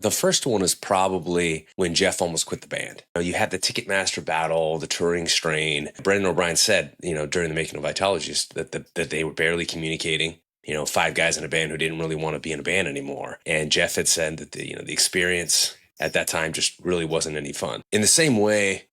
The first one is probably when Jeff almost quit the band. You had the Ticketmaster battle, the touring strain. Brendan O'Brien said, during the making of Vitology that they were barely communicating. Five guys in a band who didn't really want to be in a band anymore. And Jeff had said that the experience at that time just really wasn't any fun. In the same way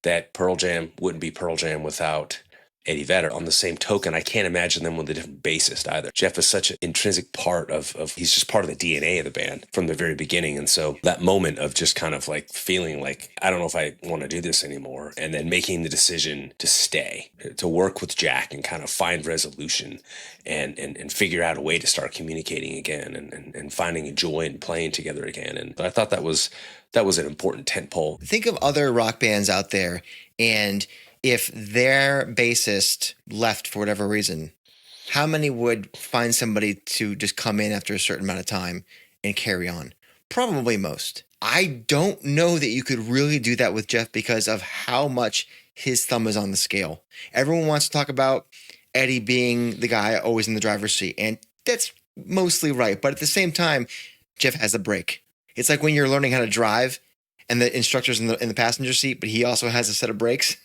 that Pearl Jam wouldn't be Pearl Jam without Eddie Vedder. On the same token, I can't imagine them with a different bassist either. Jeff is such an intrinsic part of he's just part of the DNA of the band from the very beginning. And so that moment of just kind of like feeling like, I don't know if I want to do this anymore. And then making the decision to stay, to work with Jack and kind of find resolution and figure out a way to start communicating again and finding a joy in playing together again. And I thought that was an important tentpole. Think of other rock bands out there, and if their bassist left for whatever reason, how many would find somebody to just come in after a certain amount of time and carry on? Probably most. I don't know that you could really do that with Jeff because of how much his thumb is on the scale. Everyone wants to talk about Eddie being the guy always in the driver's seat, and that's mostly right. But at the same time, Jeff has a brake. It's like when you're learning how to drive and the instructor's in the passenger seat, but he also has a set of brakes.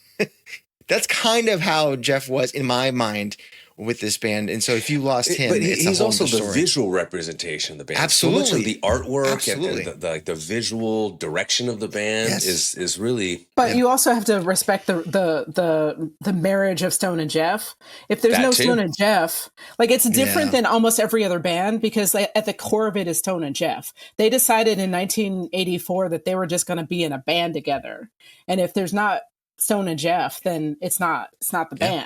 That's kind of how Jeff was in my mind with this band. And so if you lost him, but it's he's a whole also other the story. visual representation of the band. Absolutely. So much of the artwork Absolutely. and the visual direction of the band Yes. is really. But you also have to respect the marriage of Stone and Jeff. If there's That no too. Stone and Jeff, like it's different Yeah. than almost every other band because at the core of it is Stone and Jeff. They decided in 1984 that they were just going to be in a band together. And if there's not Stone and Jeff, then it's not the band.